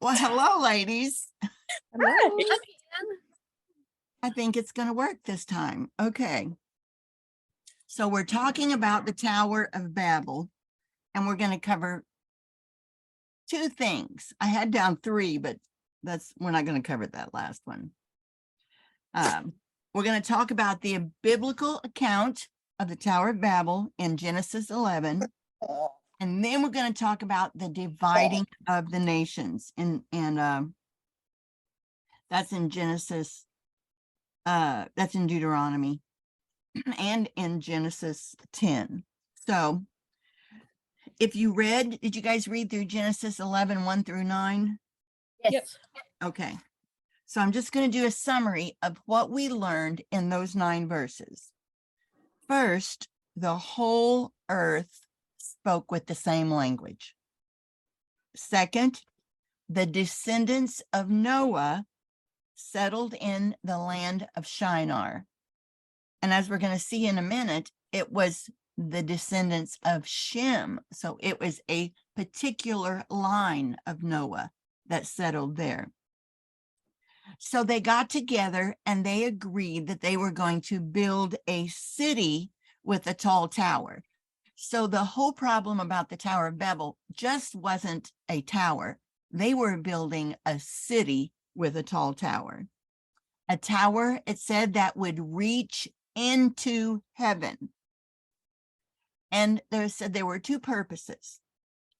Well, hello, ladies. Hello. I think it's going to work this time. Okay. So we're talking about the Tower of Babel, and we're going to cover two things. I had down three, but we're not going to cover that last one. We're going to talk about the biblical account of the Tower of Babel in Genesis 11. And then we're going to talk about the dividing of the nations. And that's in Genesis, that's in Deuteronomy and in Genesis 10. So if you did you guys read through Genesis 11, 1 through 9? Yes. Okay. So I'm just going to do a summary of what we learned in those 9 verses. First, the whole earth spoke with the same language. Second, the descendants of Noah settled in the land of Shinar. And as we're going to see in a minute, it was the descendants of Shem. So it was a particular line of Noah that settled there. So they got together and they agreed that they were going to build a city with a tall tower. So the whole problem about the Tower of Babel just wasn't a tower. They were building a city with a tall tower. A tower, it said, that would reach into heaven. And they said there were 2 purposes: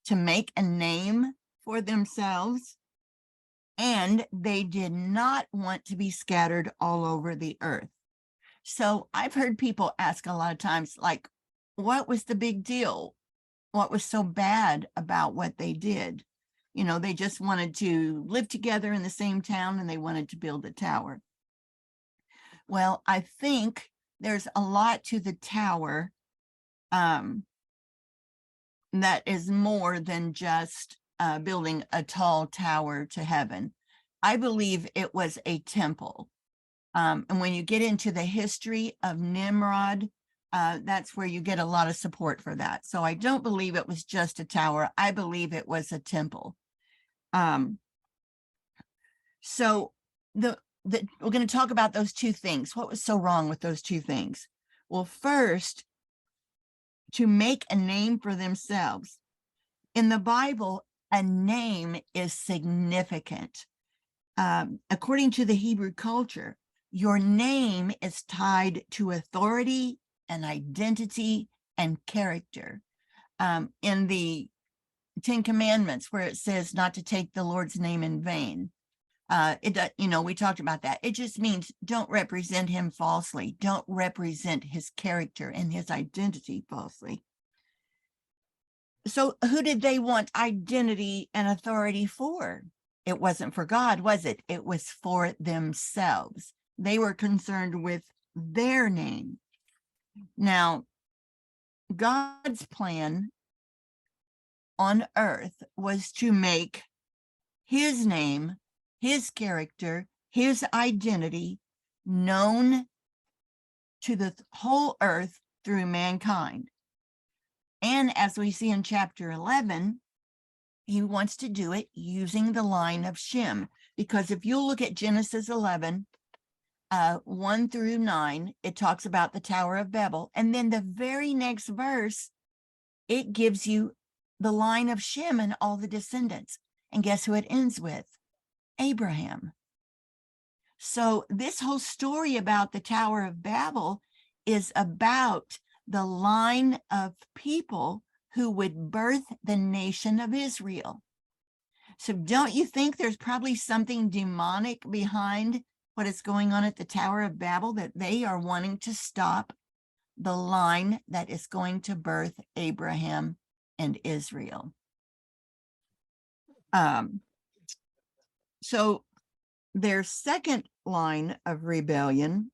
to make a name for themselves, and they did not want to be scattered all over the earth. So I've heard people ask a lot of times, like, what was the big deal? What was so bad about what they did? You know, they just wanted to live together in the same town and they wanted to build a tower. Well, I think there's a lot to the tower that is more than just building a tall tower to heaven. I believe it was a temple. And when you get into the history of Nimrod, that's where you get a lot of support for that. So I don't believe it was just a tower. I believe it was a temple. So we're going to talk about those 2 things. What was so wrong with those 2 things? Well, first, to make a name for themselves. In the Bible, a name is significant. According to the Hebrew culture, your name is tied to authority and identity and character. In the 10 Commandments, where it says not to take the Lord's name in vain, we talked about that. It just means don't represent him falsely. Don't represent his character and his identity falsely. So who did they want identity and authority for? It wasn't for God, was it? It was for themselves. They were concerned with their name. Now, God's plan on earth was to make his name, his character, his identity known to the whole earth through mankind. And as we see in chapter 11, he wants to do it using the line of Shem. Because if you look at Genesis 11, 1 through 9, it talks about the Tower of Babel. And then the very next verse, it gives you the line of Shem and all the descendants. And guess who it ends with? Abraham. So this whole story about the Tower of Babel is about the line of people who would birth the nation of Israel. So don't you think there's probably something demonic behind what is going on at the Tower of Babel, that they are wanting to stop the line that is going to birth Abraham and Israel? So their second line of rebellion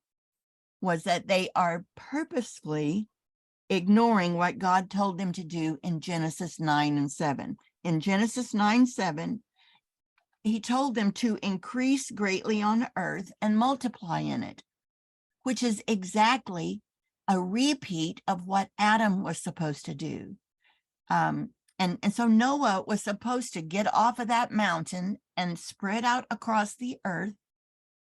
was that they are purposefully ignoring what God told them to do in Genesis 9 and 7. In Genesis 9:7, he told them to increase greatly on earth and multiply in it, which is exactly a repeat of what Adam was supposed to do. And And so Noah was supposed to get off of that mountain and spread out across the earth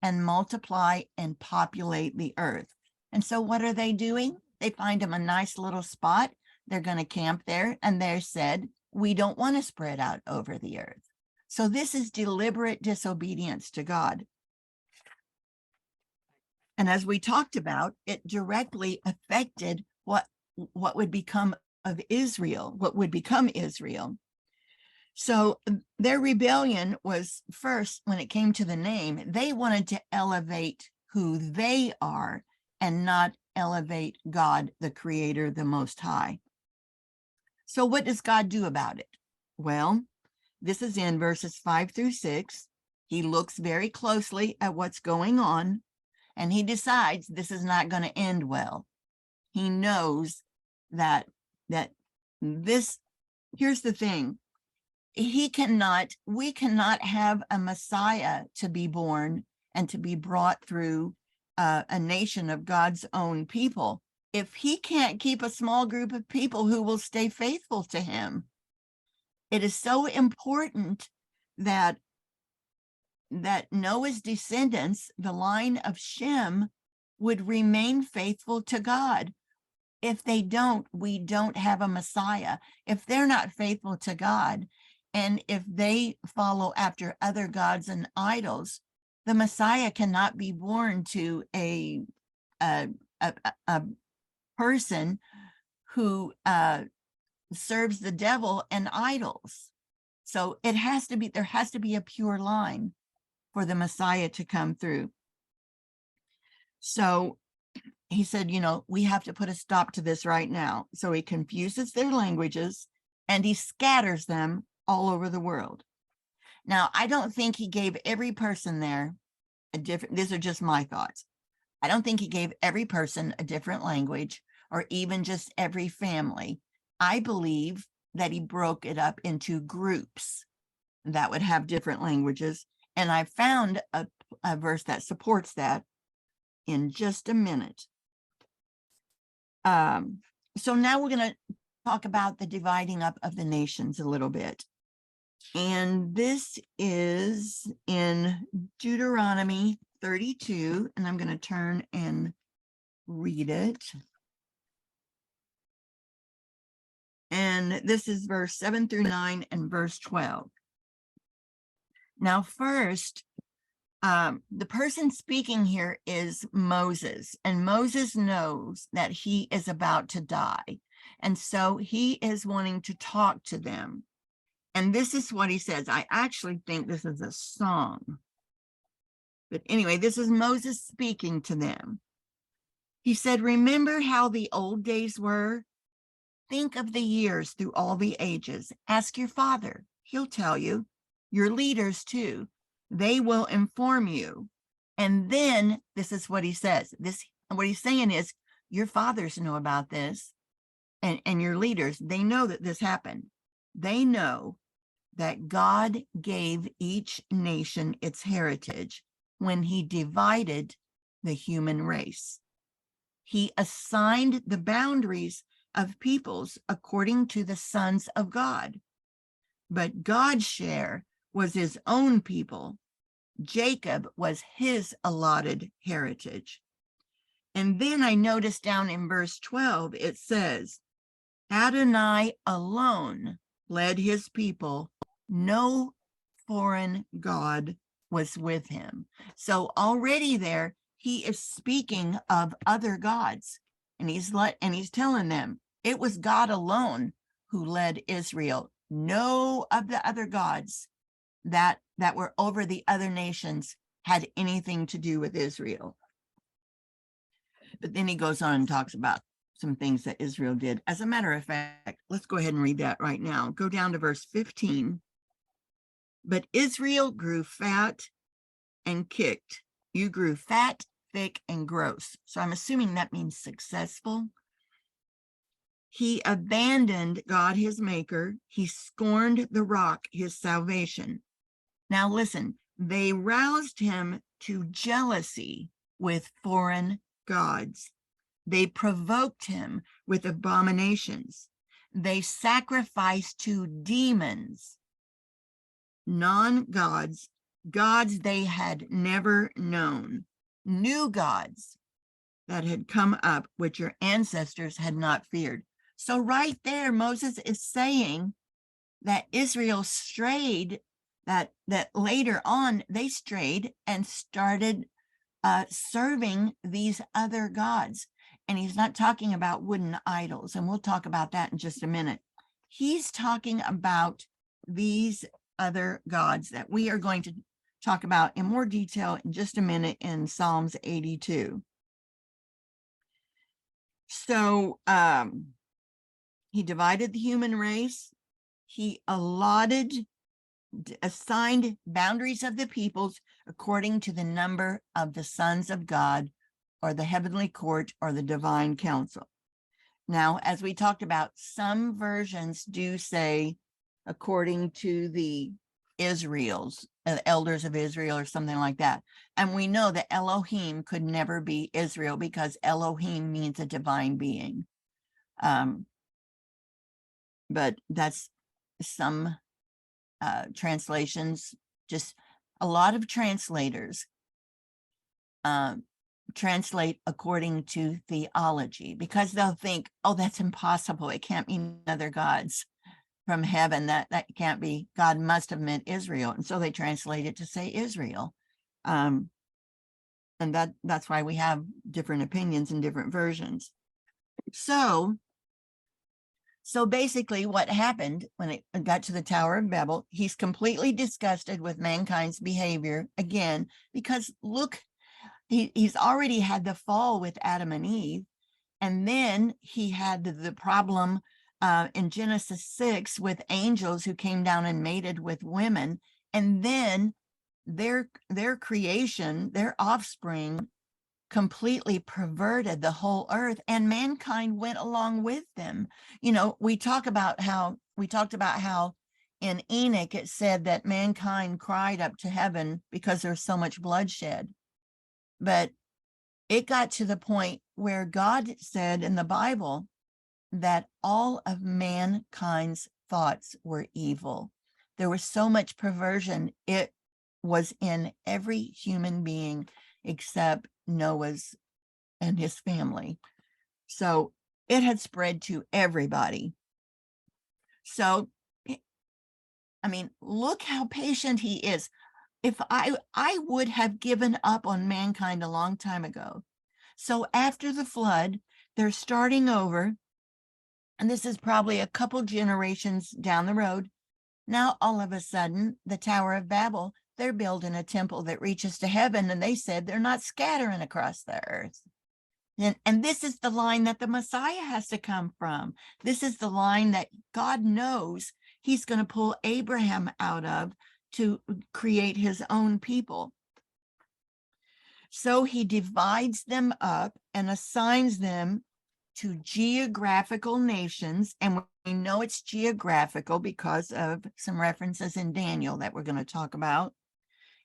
and multiply and populate the earth. And so what are they doing? They find them a nice little spot. They're going to camp there, and they said, we don't want to spread out over the earth. So this is deliberate disobedience to God. And as we talked about, it directly affected what would become of Israel, what would become Israel. So their rebellion was first, when it came to the name, they wanted to elevate who they are and not elevate God, the Creator, the Most High. So what does God do about it? Well, this is in verses 5-6. He looks very closely at what's going on, and he decides this is not going to end well. He knows that this, here's the thing. We cannot have a Messiah to be born and to be brought through a nation of God's own people if he can't keep a small group of people who will stay faithful to him. It is so important that Noah's descendants, the line of Shem, would remain faithful to God. If they don't, we don't have a Messiah. If they're not faithful to God, and if they follow after other gods and idols, the Messiah cannot be born to a person who serves the devil and idols. So there has to be a pure line for the Messiah to come through. So he said, we have to put a stop to this right now. So he confuses their languages and he scatters them all over the world. Now, I don't think he gave every person there a different, these are just my thoughts. I don't think he gave every person a different language or even just every family. I believe that he broke it up into groups that would have different languages. And I found a verse that supports that in just a minute. So now we're going to talk about the dividing up of the nations a little bit. And this is in Deuteronomy 32, and I'm going to turn and read it. And this is verse 7-9 and verse 12. Now, first, the person speaking here is Moses, and Moses knows that he is about to die. And so he is wanting to talk to them. And this is what he says. I actually think this is a song. But anyway, this is Moses speaking to them. He said, remember how the old days were? Think of the years through all the ages. Ask your father. He'll tell you. Your leaders too. They will inform you. And then this is what he says. What he's saying is, your fathers know about this, and your leaders, they know that this happened. They know that God gave each nation its heritage when he divided the human race. He assigned the boundaries of peoples according to the sons of God. But God's share was his own people. Jacob was his allotted heritage. And then I noticed down in verse 12, it says, Adonai alone led his people. No foreign god was with him. So already there, he is speaking of other gods. And he's telling them it was God alone who led Israel. No of the other gods that were over the other nations had anything to do with Israel. But then he goes on and talks about some things that Israel did. As a matter of fact, let's go ahead and read that right now. Go down to verse 15. But Israel grew fat and kicked. You grew fat, thick, and gross. So I'm assuming that means successful. He abandoned God, his maker. He scorned the rock, his salvation. Now listen, they roused him to jealousy with foreign gods. They provoked him with abominations. they sacrificed to demons, non-gods, gods they had never known, new gods that had come up, which your ancestors had not feared. So right there, Moses is saying that Israel strayed, that later on they strayed and started serving these other gods. And he's not talking about wooden idols, and we'll talk about that in just a minute. He's talking about these other gods that we are going to talk about in more detail in just a minute in Psalms 82. So he divided the human race. He assigned boundaries of the peoples according to the number of the sons of God, or the heavenly court, or the divine council. Now, as we talked about, some versions do say according to the Israel's, elders of Israel, or something like that. And we know that Elohim could never be Israel, because Elohim means a divine being. But that's some translations. Just a lot of translators translate according to theology, because they'll think, oh, that's impossible. It can't mean other gods from heaven. That can't be. God must have meant Israel. And so they translate it to say Israel. And that's why we have different opinions and different versions. So basically what happened when it got to the Tower of Babel, he's completely disgusted with mankind's behavior again, because look, he's already had the fall with Adam and Eve. And then he had the problem in Genesis 6 with angels who came down and mated with women. And then their creation, their offspring, completely perverted the whole earth, and mankind went along with them. You know, we talked about how in Enoch it said that mankind cried up to heaven because there's so much bloodshed. But it got to the point where God said in the Bible that all of mankind's thoughts were evil. There was so much perversion. It was in every human being except Noah's and his family. So it had spread to everybody. So, I mean, look how patient he is. If I would have given up on mankind a long time ago. So after the flood, they're starting over, and this is probably a couple generations down the road. Now, all of a sudden, the Tower of Babel, they're building a temple that reaches to heaven, and they said they're not scattering across the earth. And this is the line that the Messiah has to come from. This is the line that God knows he's going to pull Abraham out of to create his own people. So he divides them up and assigns them to geographical nations. And we know it's geographical because of some references in Daniel that we're going to talk about.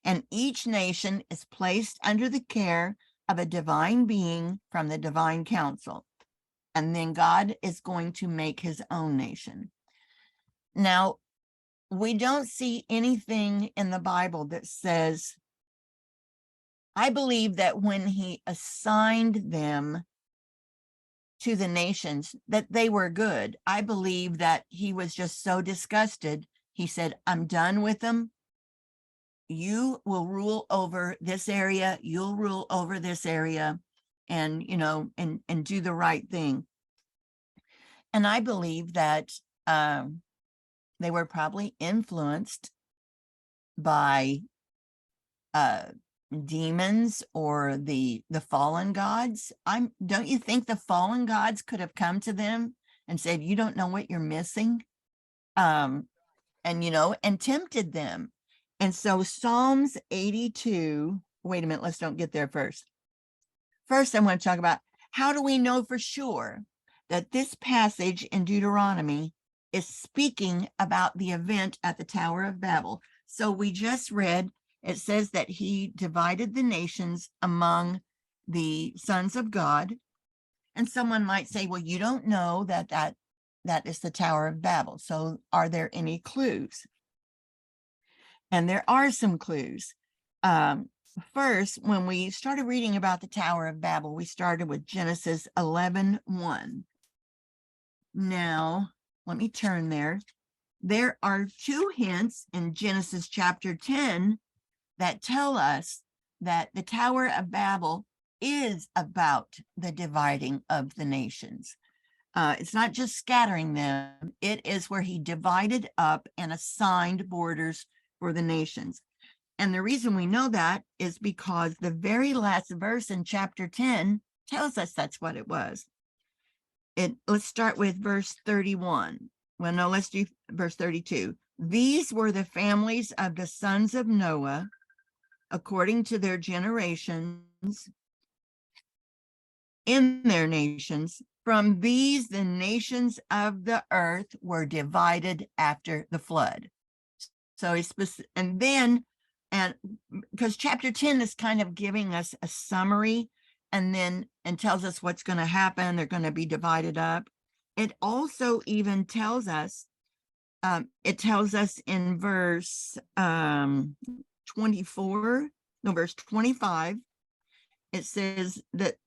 And each nation is placed under the care of a divine being from the divine council. And then God is going to make his own nation. Now, we don't see anything in the Bible that says, I believe that when he assigned them to the nations, that they were good. I believe that he was just so disgusted. He said, I'm done with them. You will rule over this area. You'll rule over this area, and, you know, and do the right thing. And I believe that they were probably influenced by demons or the fallen gods. Don't you think the fallen gods could have come to them and said, you don't know what you're missing? And, you know, and tempted them. And so Psalms 82, wait a minute, let's don't get there first. First, I want to talk about, how do we know for sure that this passage in Deuteronomy is speaking about the event at the Tower of Babel? So we just read, it says that he divided the nations among the sons of God. And someone might say, well, you don't know that that is the Tower of Babel. So are there any clues? And there are some clues. First, when we started reading about the Tower of Babel, we started with Genesis 11:1. Now, let me turn there. There are two hints in Genesis chapter 10 that tell us that the Tower of Babel is about the dividing of the nations. It's not just scattering them, it is where he divided up and assigned borders for the nations. And the reason we know that is because the very last verse in chapter 10 tells us that's what it was. Let's start with verse 31. Well, no, let's do verse 32. These were the families of the sons of Noah, according to their generations in their nations. From these, the nations of the earth were divided after the flood. So it's and because chapter 10 is kind of giving us a summary and tells us what's going to happen. They're going to be divided up. It also even tells us, in verse 24, no, verse 25, it says that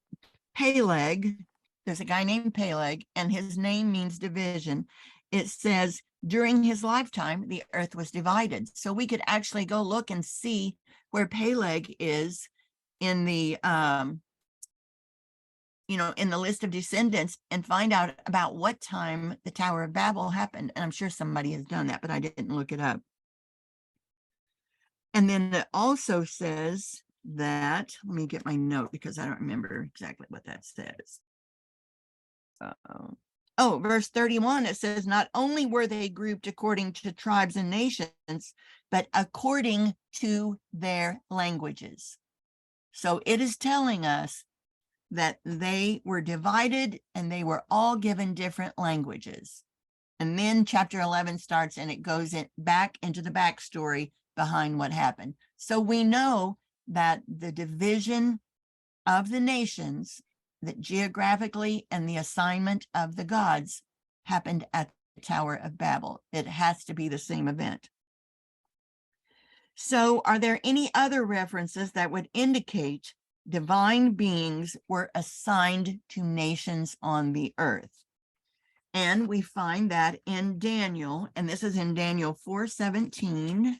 Peleg, there's a guy named Peleg, and his name means division. It says during his lifetime, the earth was divided. So we could actually go look and see where Peleg is in the, in the list of descendants and find out about what time the Tower of Babel happened. And I'm sure somebody has done that, but I didn't look it up. And then it also says that, let me get my note because I don't remember exactly what that says. Verse 31, it says, not only were they grouped according to tribes and nations, but according to their languages. So it is telling us that they were divided and they were all given different languages. And then chapter 11 starts and it goes back into the backstory behind what happened. So we know that the division of the nations, that geographically and the assignment of the gods happened at the Tower of Babel. It has to be the same event. So are there any other references that would indicate divine beings were assigned to nations on the earth? And we find that in Daniel, and this is in Daniel 4:17.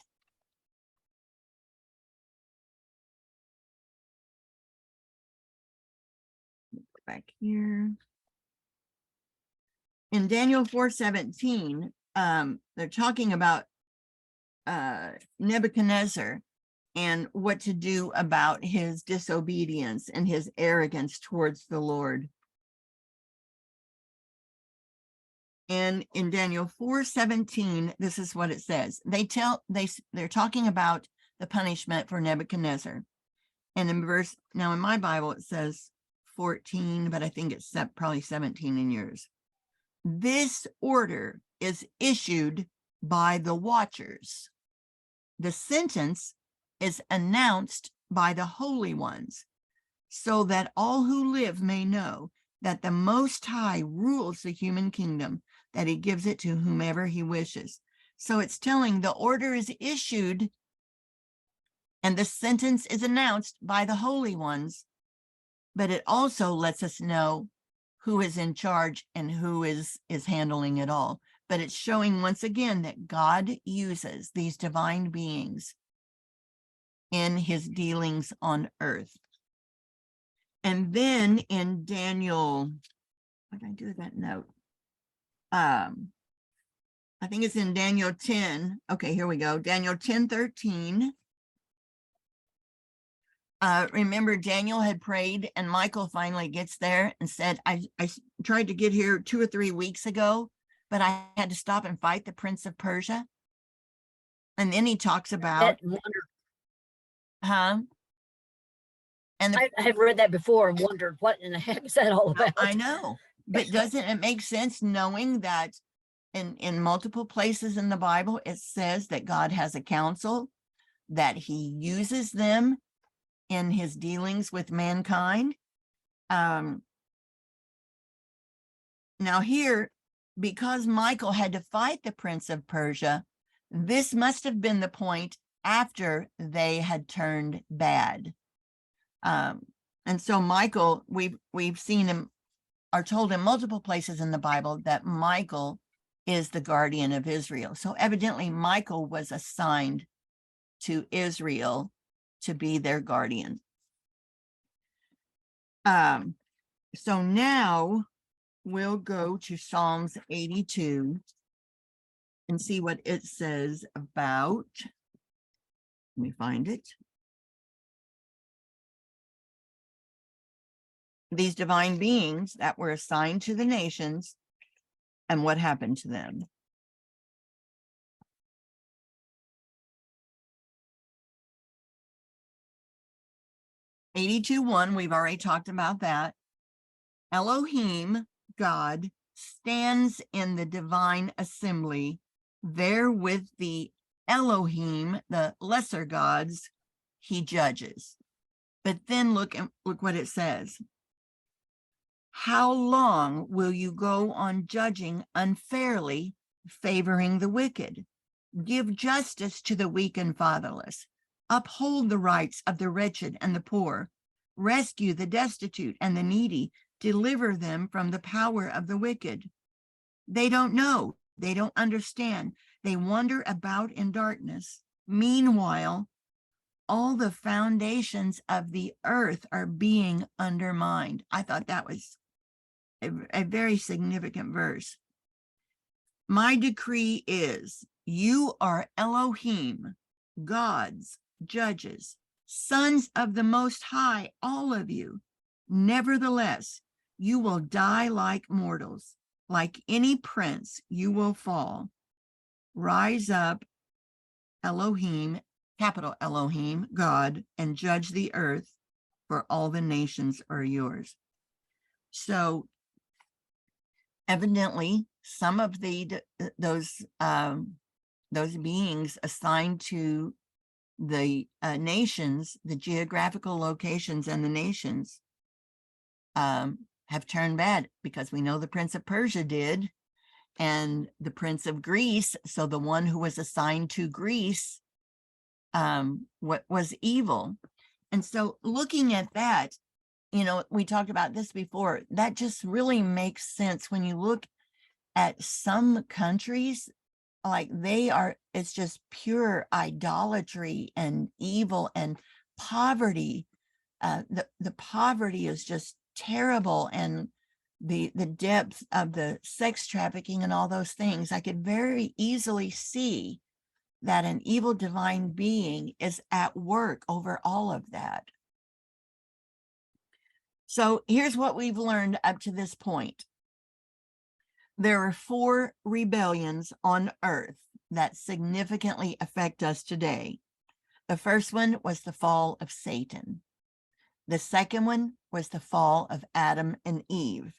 Back here. In Daniel 4:17, they're talking about Nebuchadnezzar and what to do about his disobedience and his arrogance towards the Lord. And in Daniel 4:17, this is what it says. They're talking about the punishment for Nebuchadnezzar. And now in my Bible, it says 14, but I think it's probably 17 in yours. This order is issued by the watchers. The sentence is announced by the holy ones, so that all who live may know that the Most High rules the human kingdom, that he gives it to whomever he wishes. So it's telling the order is issued and the sentence is announced by the holy ones, but it also lets us know who is in charge and who is handling it all. But it's showing once again that God uses these divine beings in his dealings on earth. And then in Daniel, what did I do with that note? I think it's in Daniel 10. Okay, here we go. Daniel 10:13. Remember, Daniel had prayed and Michael finally gets there and said, I tried to get here 2 or 3 weeks ago, but I had to stop and fight the Prince of Persia. And then he talks about, and I have read that before and wondered what in the heck is that all about? I know, but doesn't it make sense knowing that in multiple places in the Bible, it says that God has a council, that he uses them in his dealings with mankind. Now here, because Michael had to fight the Prince of Persia, this must have been the point after they had turned bad. And so Michael, we've seen him, are told in multiple places in the Bible that Michael is the guardian of Israel. So evidently Michael was assigned to Israel to be their guardian. So now we'll go to Psalms 82 and see what it says about, let me find it, these divine beings that were assigned to the nations and what happened to them. (82:1), we've already talked about that. Elohim, God, stands in the divine assembly, there with the Elohim, the lesser gods, he judges. But then look what it says. How long will you go on judging unfairly, favoring the wicked? Give justice to the weak and fatherless. Uphold the rights of the wretched and the poor. Rescue the destitute and the needy. Deliver them from the power of the wicked. They don't know. They don't understand. They wander about in darkness. Meanwhile, all the foundations of the earth are being undermined. I thought that was a very significant verse. My decree is, you are Elohim, gods, judges, sons of the Most High, all of you. Nevertheless, you will die like mortals. Like any prince, you will fall. Rise up, Elohim, capital Elohim, God, and judge the earth, for all the nations are yours. So evidently, some of those beings assigned to the nations, the geographical locations and the nations, have turned bad, because we know the Prince of Persia did, and the Prince of Greece, so the one who was assigned to Greece, what was evil. And so looking at that, you know, we talked about this before, that just really makes sense when you look at some countries, like it's just pure idolatry and evil and poverty. The poverty is just terrible, and the depth of the sex trafficking and all those things. I could very easily see that an evil divine being is at work over all of that. So here's what we've learned up to this point. There are 4 rebellions on earth that significantly affect us today. The first one was the fall of Satan. The second one was the fall of Adam and Eve.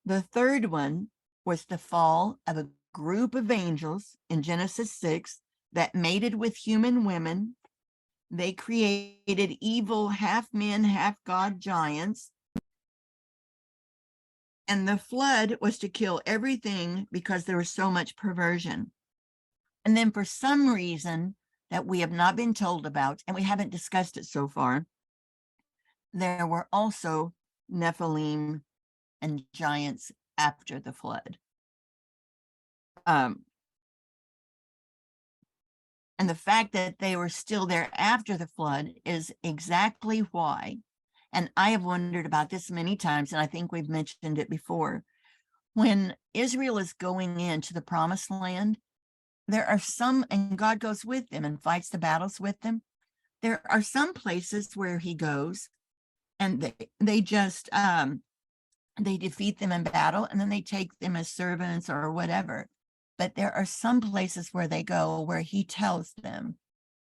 The third one was the fall of a group of angels in Genesis 6 that mated with human women. They created evil half men, half God giants. And the flood was to kill everything because there was so much perversion. And then for some reason that we have not been told about, and we haven't discussed it so far, there were also Nephilim and giants after the flood. And the fact that they were still there after the flood is exactly why. And I have wondered about this many times, and I think we've mentioned it before. When Israel is going into the promised land, there are some, and God goes with them and fights the battles with them. There are some places where he goes and they just, they defeat them in battle, and then they take them as servants or whatever. But there are some places where they go where he tells them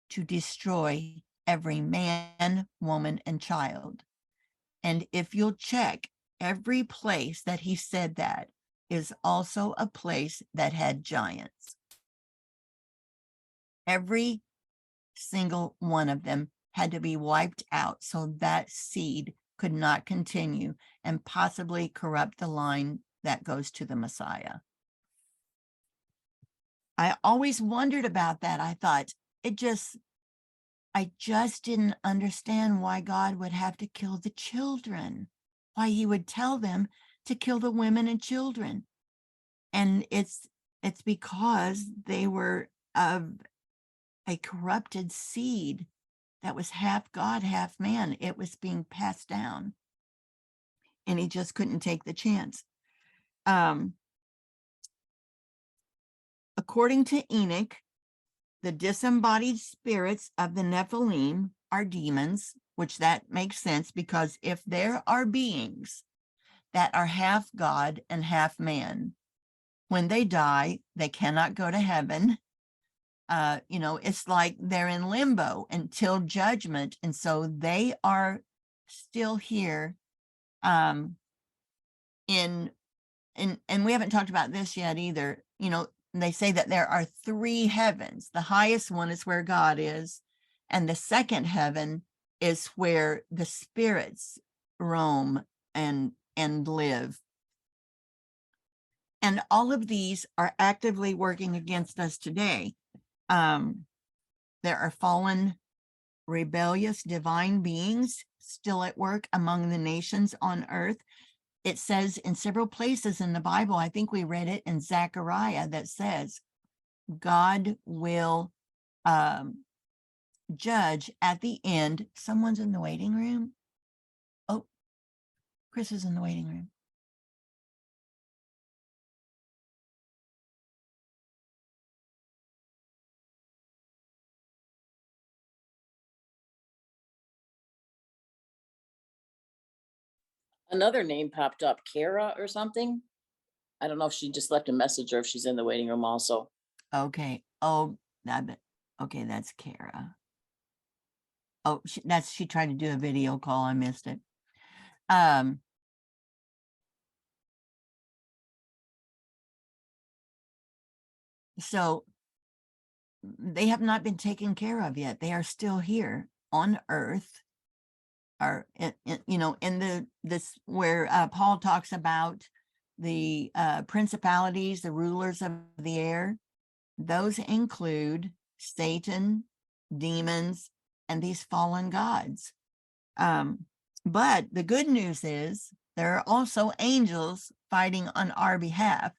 to destroy every man, woman, and child. And if you'll check, every place that he said that is also a place that had giants. Every single one of them had to be wiped out so that seed could not continue and possibly corrupt the line that goes to the Messiah. I always wondered about that. I thought I just didn't understand why God would have to kill the children, why he would tell them to kill the women and children. And it's because they were of a corrupted seed that was half God, half man. It was being passed down. And he just couldn't take the chance. According to Enoch, the disembodied spirits of the Nephilim are demons, which that makes sense, because if there are beings that are half God and half man, when they die, they cannot go to heaven. It's like they're in limbo until judgment. And so they are still here. And we haven't talked about this yet either. They say that there are 3 heavens. The highest one is where God is, and the second heaven is where the spirits roam and live. And all of these are actively working against us today. There are fallen, rebellious divine beings still at work among the nations on earth. It says in several places in the Bible, I think we read it in Zechariah, that says God will judge at the end. Someone's in the waiting room. Oh, Chris is in the waiting room. Another name popped up, Kara or something. I don't know if she just left a message or if she's in the waiting room also. Okay. Oh, okay, that's Kara. Oh, she tried to do a video call. I missed it. So they have not been taken care of yet. They are still here on earth, or in this where Paul talks about the principalities, the rulers of the air. Those include Satan, demons, and these fallen gods. But the good news is there are also angels fighting on our behalf.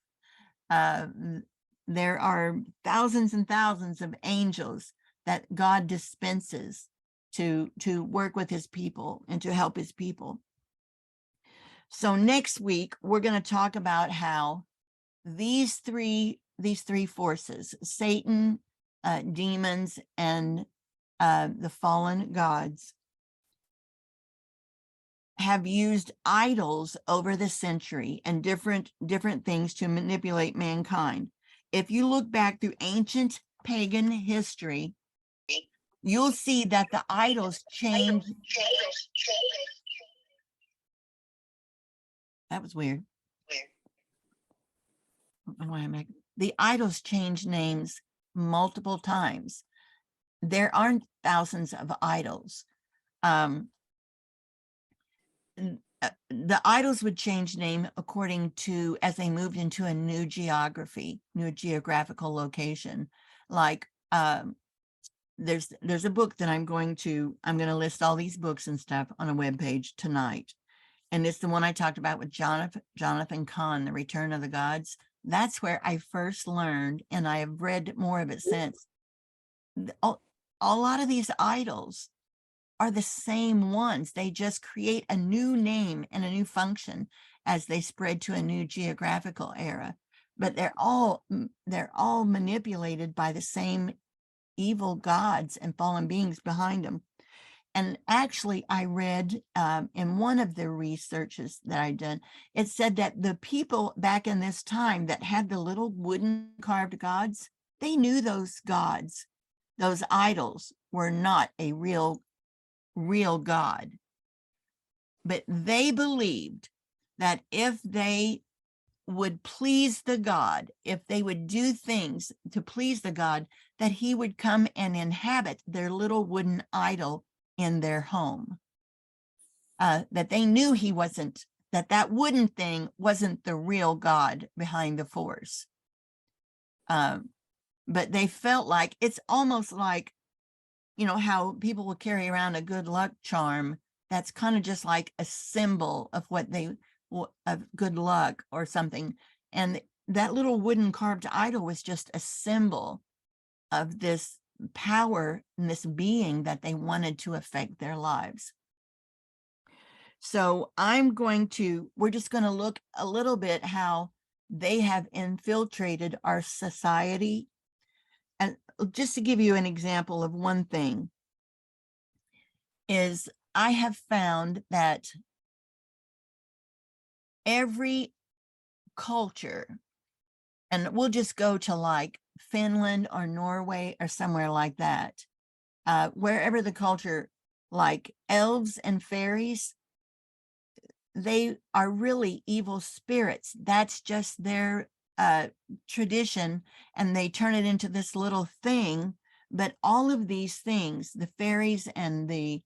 There are thousands and thousands of angels that God dispenses to work with his people and to help his people. So next week, we're going to talk about how these three forces, Satan, demons, and the fallen gods, have used idols over the century and different things to manipulate mankind. If you look back through ancient pagan history, you'll see that the idols change. That was weird. I don't know why the idols change names multiple times. There aren't thousands of idols. The idols would change name according to as they moved into a new geographical location. Like there's a book that I'm going to list all these books and stuff on a webpage tonight. And it's the one I talked about with Jonathan Cahn, The Return of the Gods. That's where I first learned, and I have read more of it since. A lot of these idols are the same ones. They just create a new name and a new function as they spread to a new geographical era. But they're all manipulated by the same evil gods and fallen beings behind them. And actually, I read in one of the researches that I'd done, it said that the people back in this time that had the little wooden carved gods, they knew those gods, those idols, were not a real God. But they believed that if they would please the God, if they would do things to please the God, that he would come and inhabit their little wooden idol in their home. That they knew he wasn't that wooden thing wasn't the real God behind the force. But they felt like it's almost like, you know, how people will carry around a good luck charm. That's kind of just like a symbol of what they, of good luck or something. And that little wooden carved idol was just a symbol of this power and this being that they wanted to affect their lives. So we're just going to look a little bit how they have infiltrated our society. And just to give you an example of one thing is I have found that every culture, and we'll just go to like Finland or Norway or somewhere like that, wherever the culture, like elves and fairies, they are really evil spirits. That's just their tradition, and they turn it into this little thing. But all of these things, the fairies and the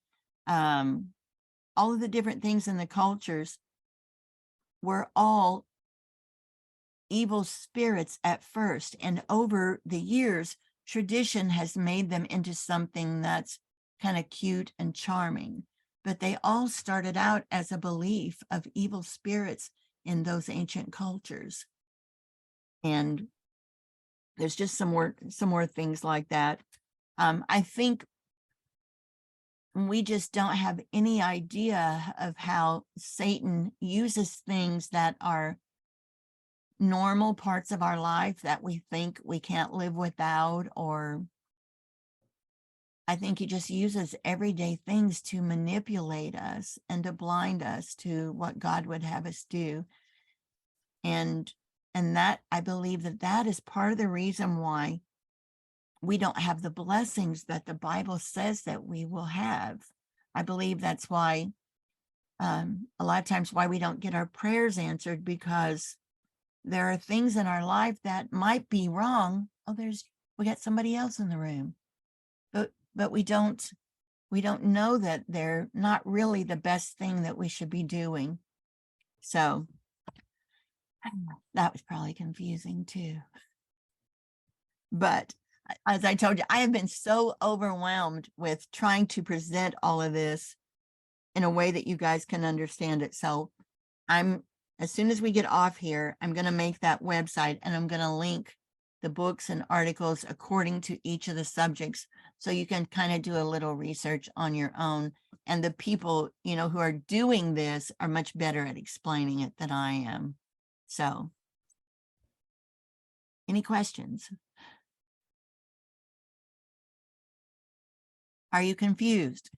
all of the different things in the cultures, were all evil spirits at first, and over the years tradition has made them into something that's kind of cute and charming. But they all started out as a belief of evil spirits in those ancient cultures. And there's just some more things like that. I think we just don't have any idea of how Satan uses things that are normal parts of our life that we think we can't live without, or I think he just uses everyday things to manipulate us and to blind us to what God would have us do. And that, I believe that is part of the reason why we don't have the blessings that the Bible says that we will have. I believe that's why a lot of times why we don't get our prayers answered, because there are things in our life that might be wrong. Oh, we got somebody else in the room, but we don't know that they're not really the best thing that we should be doing. So that was probably confusing too. But as I told you, I have been so overwhelmed with trying to present all of this in a way that you guys can understand it. So as soon as we get off here, I'm going to make that website, and I'm going to link the books and articles according to each of the subjects, so you can kind of do a little research on your own. And the people, you know, who are doing this are much better at explaining it than I am. So, any questions? Are you confused?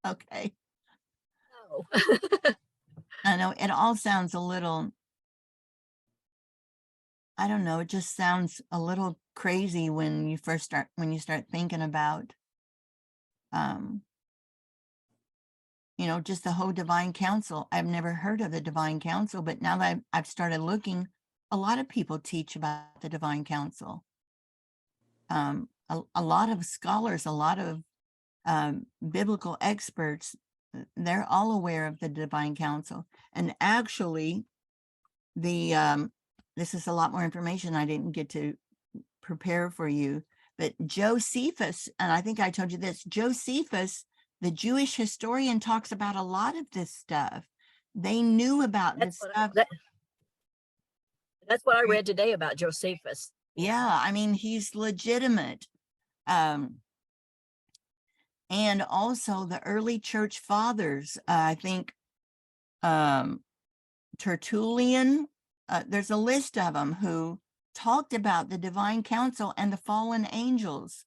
Okay. No. I know it all sounds a little, I don't know, it just sounds a little crazy when you start thinking about, you know, just the whole divine council. I've never heard of the divine council, but now that I've started looking, a lot of people teach about the divine council. A lot of scholars, a lot of biblical experts, they're all aware of the divine council. And actually, this is a lot more information I didn't get to prepare for you, but Josephus, and I think I told you this, Josephus, the Jewish historian, talks about a lot of this stuff. They knew about this stuff. That's what I read today about Josephus. Yeah, I mean, he's legitimate. And also the early church fathers, I think Tertullian, there's a list of them who talked about the divine council and the fallen angels.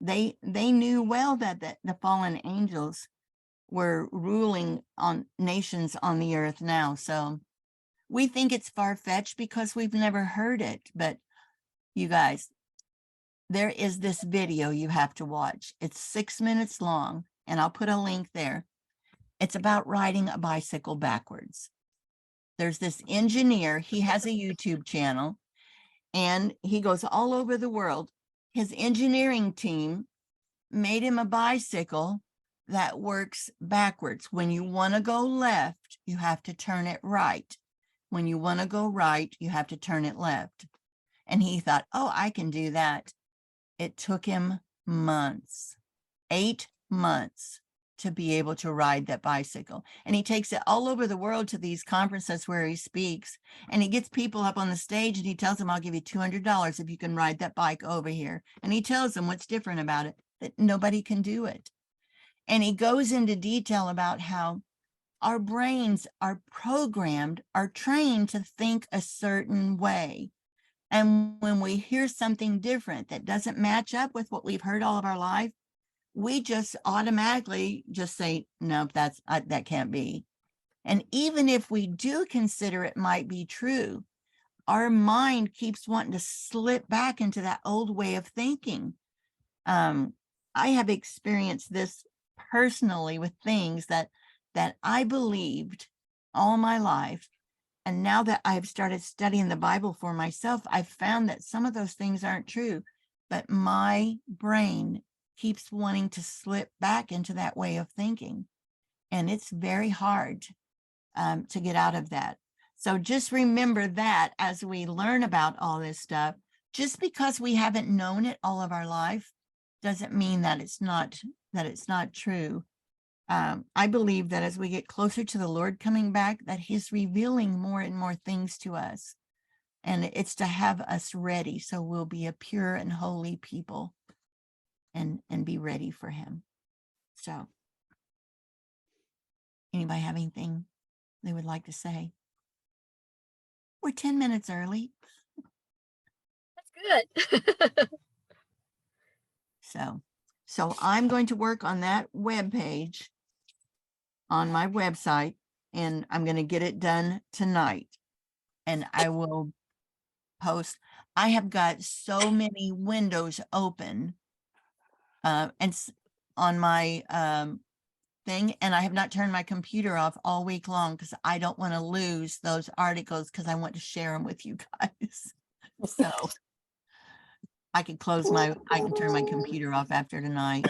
They knew well that the fallen angels were ruling on nations on the earth now. So we think it's far-fetched because we've never heard it. But you guys, there is this video you have to watch. It's 6 minutes long, and I'll put a link there. It's about riding a bicycle backwards. There's this engineer, he has a YouTube channel, and he goes all over the world. His engineering team made him a bicycle that works backwards. When you want to go left, you have to turn it right. When you want to go right, you have to turn it left. And he thought, oh, I can do that. It took him months, 8 months to be able to ride that bicycle. And he takes it all over the world to these conferences where he speaks, and he gets people up on the stage and he tells them, I'll give you $200 if you can ride that bike over here. And he tells them what's different about it, that nobody can do it. And he goes into detail about how our brains are programmed, are trained to think a certain way. And when we hear something different that doesn't match up with what we've heard all of our life, we just automatically just say, no, that can't be. And even if we do consider it might be true, our mind keeps wanting to slip back into that old way of thinking. I have experienced this personally with things that I believed all my life. And now that I've started studying the Bible for myself, I've found that some of those things aren't true, but my brain keeps wanting to slip back into that way of thinking. And it's very hard to get out of that. So just remember that as we learn about all this stuff, just because we haven't known it all of our life doesn't mean that it's not true. I believe that as we get closer to the Lord coming back, that he's revealing more and more things to us. And it's to have us ready so we'll be a pure and holy people and be ready for him. So anybody have anything they would like to say? We're 10 minutes early. That's good. So I'm going to work on that web page on my website, and I'm going to get it done tonight. And I will post. I have got so many windows open on my thing, and I have not turned my computer off all week long because I don't want to lose those articles because I want to share them with you guys. So I can turn my computer off after tonight.